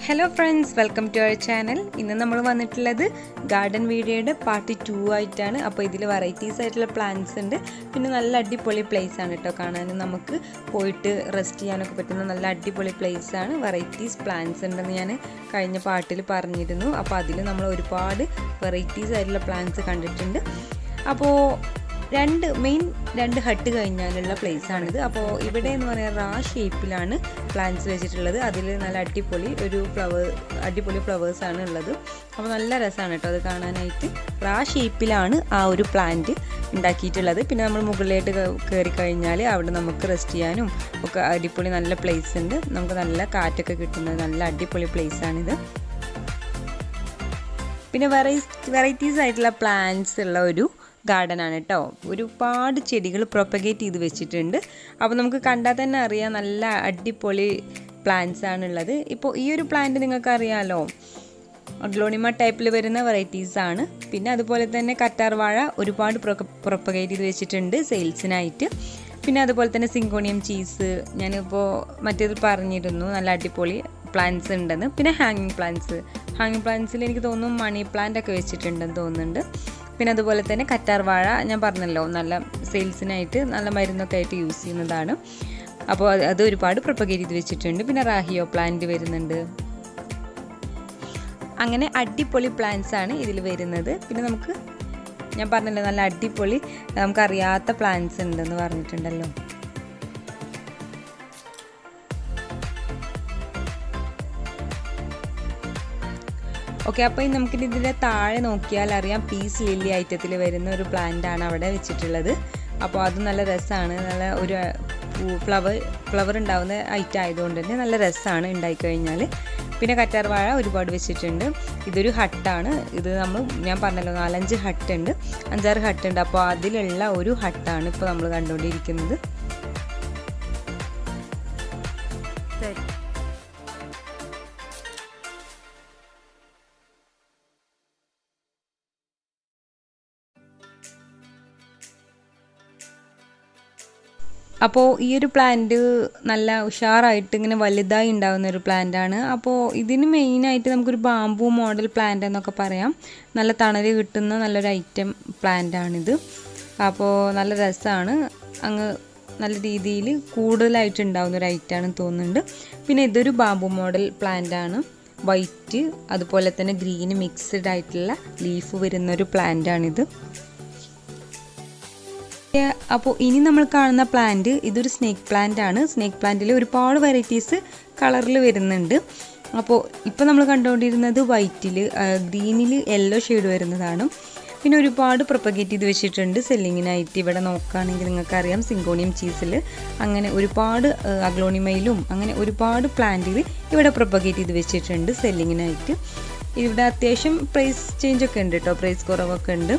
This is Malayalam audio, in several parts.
Hello friends, welcome to our channel. ഇന്ന് നമ്മൾ വന്നിട്ടുള്ളത് ഗാർഡൻ വീഡിയോയുടെ പാർട്ട് 2 ആയിട്ടാണ്. അപ്പോൾ ഇതിൽ വെറൈറ്റീസ് ആയിട്ടുള്ള പ്ലാന്റ്സ് ഉണ്ട്. പിന്നെ നല്ല അടിപൊളി പ്ലേസ് ആണ് കേട്ടോ കാണാനും നമുക്ക് പോയിട്ട് റെസ്റ്റ് ചെയ്യാനൊക്കെ പറ്റുന്ന നല്ല അടിപൊളി പ്ലേസ് ആണ്. വെറൈറ്റീസ് പ്ലാന്റ്സ് ഉണ്ടെന്ന് ഞാൻ കഴിഞ്ഞ പാർട്ടിൽ പറഞ്ഞിരുന്നു. അപ്പോൾ അതിൽ നമ്മൾ ഒരുപാട് വെറൈറ്റീസ് ആയിട്ടുള്ള പ്ലാന്റ്സ് കണ്ടിട്ടുണ്ട്. അപ്പോൾ രണ്ട് ഹട്ട് കഴിഞ്ഞാലുള്ള പ്ലേസ് ആണിത്. അപ്പോൾ ഇവിടെ എന്ന് പറയുന്നത് റാ ഷേപ്പിലാണ് പ്ലാന്റ്സ് വെച്ചിട്ടുള്ളത്. അതിൽ നല്ല അടിപൊളി ഫ്ലവേഴ്സാണ് ഉള്ളത്. അപ്പോൾ നല്ല രസമാണ് കേട്ടോ അത് കാണാനായിട്ട്. റാ ഷേപ്പിലാണ് ആ ഒരു പ്ലാന്റ് ഉണ്ടാക്കിയിട്ടുള്ളത്. പിന്നെ നമ്മൾ മുകളിലേക്ക് കയറി കഴിഞ്ഞാൽ അവിടെ നമുക്ക് റെസ്റ്റ് ചെയ്യാനും ഒക്കെ അടിപൊളി നല്ല പ്ലേസ് ഉണ്ട്. നമുക്ക് നല്ല കാറ്റൊക്കെ കിട്ടുന്നത് നല്ല അടിപൊളി പ്ലേസാണിത്. പിന്നെ വെറൈറ്റീസ് ആയിട്ടുള്ള പ്ലാന്റ്സ് ഉള്ള ഒരു ഗാർഡൻ ആണ് കേട്ടോ. ഒരുപാട് ചെടികൾ പ്രൊപ്പഗേറ്റ് ചെയ്ത് വെച്ചിട്ടുണ്ട്. അപ്പോൾ നമുക്ക് കണ്ടാൽ തന്നെ അറിയാം നല്ല അടിപൊളി പ്ലാന്റ്സ് ആണുള്ളത്. ഇപ്പോൾ ഈ ഒരു പ്ലാന്റ് നിങ്ങൾക്ക് അറിയാമല്ലോ, അഗ്ലോണിമ ടൈപ്പിൽ വരുന്ന വെറൈറ്റീസ് ആണ്. പിന്നെ അതുപോലെ തന്നെ കറ്റാർ വാഴ ഒരുപാട് പ്രൊപ്പഗേറ്റ് ചെയ്ത് വെച്ചിട്ടുണ്ട് സെയിൽസിനായിട്ട്. പിന്നെ അതുപോലെ തന്നെ സിങ്കോണിയം ചീസ് ഞാനിപ്പോൾ മറ്റേത് പറഞ്ഞിരുന്നു നല്ല അടിപൊളി പ്ലാന്റ്സ് ഉണ്ടെന്ന്. പിന്നെ ഹാങ്ങിങ് പ്ലാന്റ്സിൽ എനിക്ക് തോന്നുന്നു മണി പ്ലാന്റ് ഒക്കെ വെച്ചിട്ടുണ്ടെന്ന് തോന്നുന്നുണ്ട്. പിന്നെ അതുപോലെ തന്നെ കറ്റാർ വാഴ ഞാൻ പറഞ്ഞല്ലോ നല്ല സെയിൽസിനായിട്ട് നല്ല മരുന്നൊക്കെ ആയിട്ട് യൂസ് ചെയ്യുന്നതാണ്. അപ്പോൾ അത് ഒരുപാട് പ്രൊപ്പഗേറ്റ് ചെയ്ത് വെച്ചിട്ടുണ്ട്. പിന്നെ റാഹിയോ പ്ലാന്റ് വരുന്നുണ്ട്. അങ്ങനെ അടിപൊളി പ്ലാന്റ്സ് ആണ് ഇതിൽ വരുന്നത്. പിന്നെ ഞാൻ പറഞ്ഞല്ലോ നല്ല അടിപൊളി നമുക്കറിയാത്ത പ്ലാന്റ്സ് ഉണ്ടെന്ന് പറഞ്ഞിട്ടുണ്ടല്ലോ. ഓക്കെ, അപ്പോൾ നമുക്കിനി ഇതിൻ്റെ താഴെ നോക്കിയാൽ അറിയാം പീസ് ലില്ലി ഐറ്റത്തിൽ വരുന്ന ഒരു പ്ലാന്റ് ആണ് അവിടെ വെച്ചിട്ടുള്ളത്. അപ്പോൾ അത് നല്ല രസമാണ്. നല്ല ഒരു ഫ്ലവർ ഉണ്ടാകുന്ന ഐറ്റം ആയതുകൊണ്ട് തന്നെ നല്ല രസമാണ് ഉണ്ടായിക്കഴിഞ്ഞാൽ. പിന്നെ കറ്റാർ വാഴ ഒരുപാട് വെച്ചിട്ടുണ്ട്. ഇതൊരു ഹട്ടാണ്. ഇത് ഞാൻ പറഞ്ഞല്ലോ 4-5 ഹട്ടുണ്ട്, 5-6 ഹട്ടുണ്ട്. അപ്പോൾ അതിലുള്ള ഒരു ഹട്ടാണ് ഇപ്പോൾ നമ്മൾ കണ്ടുകൊണ്ടിരിക്കുന്നത്. അപ്പോൾ ഈ ഒരു പ്ലാന്റ് നല്ല ഉഷാറായിട്ട് ഇങ്ങനെ വലുതായി ഉണ്ടാകുന്ന ഒരു പ്ലാന്റ് ആണ്. അപ്പോൾ ഇതിന് മെയിനായിട്ട് നമുക്കൊരു ബാംബു മോഡൽ പ്ലാന്റ് എന്നൊക്കെ പറയാം. നല്ല തണൽ കിട്ടുന്ന നല്ലൊരു ഐറ്റം പ്ലാന്റ് ആണിത്. അപ്പോൾ നല്ല രസമാണ്. അങ്ങ് നല്ല രീതിയിൽ കൂടുതലായിട്ട് ഉണ്ടാകുന്ന ഒരു ഐറ്റമാണെന്ന് തോന്നുന്നുണ്ട്. പിന്നെ ഇതൊരു ബാംബു മോഡൽ പ്ലാന്റ് ആണ്. വൈറ്റ് അതുപോലെ തന്നെ ഗ്രീന് മിക്സ്ഡ് ആയിട്ടുള്ള ലീഫ് വരുന്നൊരു പ്ലാന്റ് ആണിത്. അപ്പോൾ ഇനി നമ്മൾ കാണുന്ന പ്ലാന്റ് ഇതൊരു സ്നേക്ക് പ്ലാന്റ് ആണ്. സ്നേക്ക് പ്ലാന്റിൽ ഒരുപാട് വെറൈറ്റീസ് കളറിൽ വരുന്നുണ്ട്. അപ്പോൾ ഇപ്പോൾ നമ്മൾ കണ്ടുകൊണ്ടിരുന്നത് വൈറ്റിൽ, ഗ്രീനിൽ യെല്ലോ ഷെയ്ഡ് വരുന്നതാണ്. പിന്നെ ഒരുപാട് പ്രൊപ്പഗേറ്റ് ചെയ്ത് വെച്ചിട്ടുണ്ട് സെല്ലിങ്ങിനായിട്ട്. ഇവിടെ നോക്കുകയാണെങ്കിൽ നിങ്ങൾക്കറിയാം സിങ്കോണിയം ചീസിൽ അങ്ങനെ ഒരുപാട് അഗ്ലോണിമയിലും അങ്ങനെ ഒരുപാട് പ്ലാന്റിൽ ഇവിടെ പ്രൊപ്പഗേറ്റ് ചെയ്ത് വെച്ചിട്ടുണ്ട് സെല്ലിങ്ങിനായിട്ട്. ഇവിടെ അത്യാവശ്യം പ്രൈസ് ചേഞ്ച് ഒക്കെ ഉണ്ട് കേട്ടോ, പ്രൈസ് കുറവൊക്കെ ഉണ്ട്.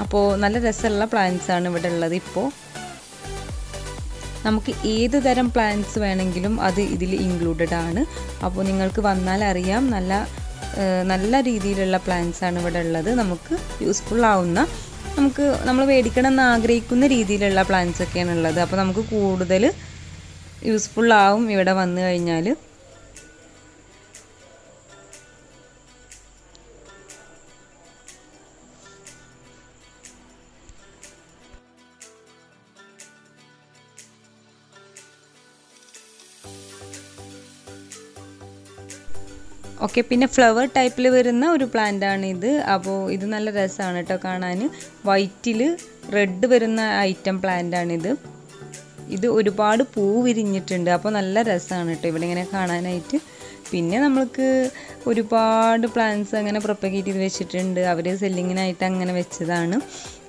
അപ്പോൾ നല്ല രസമുള്ള പ്ലാന്റ്സ് ആണ് ഇവിടെ ഉള്ളത്. ഇപ്പോൾ നമുക്ക് ഏത് തരം പ്ലാന്റ്സ് വേണമെങ്കിലും അത് ഇതിൽ ഇൻക്ലൂഡഡ് ആണ്. അപ്പോൾ നിങ്ങൾക്ക് വന്നാൽ അറിയാം നല്ല രീതിയിലുള്ള പ്ലാന്റ്സ് ആണ് ഇവിടെ ഉള്ളത്. നമുക്ക് യൂസ്ഫുൾ ആവുന്ന, നമ്മൾ മേടിക്കണം എന്ന് ആഗ്രഹിക്കുന്ന രീതിയിലുള്ള പ്ലാന്റ്സ് ഒക്കെയാണ് ഉള്ളത്. അപ്പോൾ നമുക്ക് കൂടുതൽ യൂസ്ഫുൾ ആവും ഇവിടെ വന്നു കഴിഞ്ഞാൽ. ഓക്കെ, പിന്നെ ഫ്ലവർ ടൈപ്പിൽ വരുന്ന ഒരു പ്ലാന്റ് ആണ് ഇത്. അപ്പോൾ ഇത് നല്ല രസമാണ് കേട്ടോ കാണാൻ. വൈറ്റിൽ റെഡ് വരുന്ന ഐറ്റം പ്ലാന്റ് ആണിത്. ഇത് ഒരുപാട് പൂ വിരിഞ്ഞിട്ടുണ്ട്. അപ്പോൾ നല്ല രസമാണ് കേട്ടോ ഇവിടെ ഇങ്ങനെ കാണാനായിട്ട്. പിന്നെ നമ്മൾക്ക് ഒരുപാട് പ്ലാന്റ്സ് അങ്ങനെ പ്രൊപ്പഗേറ്റ് ചെയ്ത് വെച്ചിട്ടുണ്ട്. അവർ സെല്ലിങ്ങിനായിട്ട് അങ്ങനെ വെച്ചതാണ്.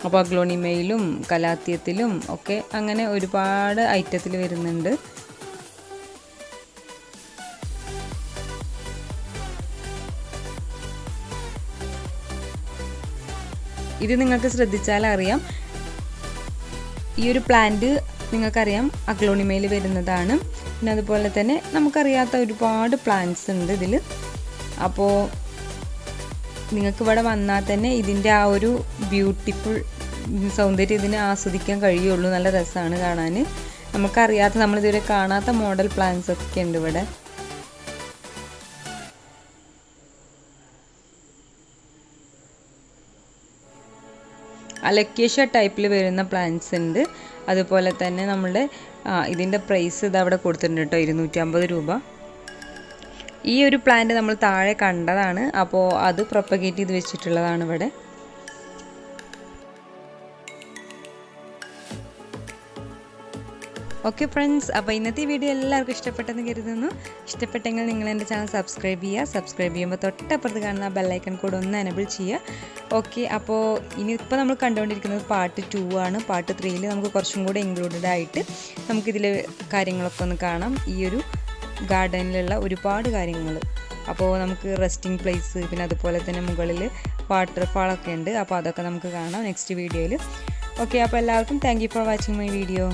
അപ്പോൾ അഗ്ലോണിമയിലും കലാത്തിയത്തിലും ഒക്കെ അങ്ങനെ ഒരുപാട് ഐറ്റത്തിൽ വരുന്നുണ്ട്. ഇത് നിങ്ങൾക്ക് ശ്രദ്ധിച്ചാൽ അറിയാം, ഈ ഒരു പ്ലാന്റ് നിങ്ങൾക്കറിയാം അഗ്ലോണിമയിൽ വരുന്നതാണ്. പിന്നെ അതുപോലെ തന്നെ നമുക്കറിയാത്ത ഒരുപാട് പ്ലാന്റ്സ് ഉണ്ട് ഇതിൽ. അപ്പോൾ നിങ്ങൾക്ക് ഇവിടെ വന്നാൽ തന്നെ ഇതിൻ്റെ ആ ഒരു ബ്യൂട്ടിഫുൾ സൗന്ദര്യം ഇതിനെ ആസ്വദിക്കാൻ കഴിയുള്ളൂ. നല്ല രസമാണ് കാണാൻ. നമുക്കറിയാത്ത, നമ്മളിതുവരെ കാണാത്ത മോഡൽ പ്ലാന്റ്സ് ഒക്കെ ഉണ്ട് ഇവിടെ. അലക്കേഷ്യ ടൈപ്പിൽ വരുന്ന പ്ലാന്റ്സ് ഉണ്ട്. അതുപോലെ തന്നെ നമ്മളുടെ ഇതിൻ്റെ പ്രൈസ് ഇത് അവിടെ കൊടുത്തിട്ടുണ്ട് കേട്ടോ, 250 രൂപ. ഈ ഒരു പ്ലാന്റ് നമ്മൾ താഴെ കണ്ടതാണ്, അപ്പോൾ അത് പ്രൊപ്പഗേറ്റ് ചെയ്ത് വെച്ചിട്ടുള്ളതാണ് ഇവിടെ. ഓക്കെ ഫ്രണ്ട്സ്, അപ്പോൾ ഇന്നത്തെ വീഡിയോ എല്ലാവർക്കും ഇഷ്ടപ്പെട്ടെന്ന് കരുതുന്നു. ഇഷ്ടപ്പെട്ടെങ്കിൽ നിങ്ങൾ എൻ്റെ ചാനൽ സബ്സ്ക്രൈബ് ചെയ്യുമ്പോൾ തൊട്ടപ്പുറത്ത് കാണുന്ന ബെല്ലൈക്കൺ കൂടെ ഒന്ന് എനേബിൾ ചെയ്യുക. ഓക്കെ, അപ്പോൾ ഇനിയിപ്പോൾ നമ്മൾ കണ്ടുകൊണ്ടിരിക്കുന്നത് പാർട്ട് 2 ആണ്. പാർട്ട് 3ൽ നമുക്ക് കുറച്ചും കൂടെ ഇൻക്ലൂഡഡ് ആയിട്ട് നമുക്കിതിൽ കാര്യങ്ങളൊക്കെ ഒന്ന് കാണാം. ഈ ഒരു ഗാർഡനിലുള്ള ഒരുപാട് കാര്യങ്ങൾ. അപ്പോൾ നമുക്ക് റെസ്റ്റിംഗ് പ്ലേസ്, പിന്നെ അതുപോലെ തന്നെ മുകളിൽ വാട്ടർഫാളൊക്കെ ഉണ്ട്. അപ്പോൾ അതൊക്കെ നമുക്ക് കാണാം നെക്സ്റ്റ് വീഡിയോയിൽ. ഓക്കെ, അപ്പോൾ എല്ലാവർക്കും thank you for watching my video.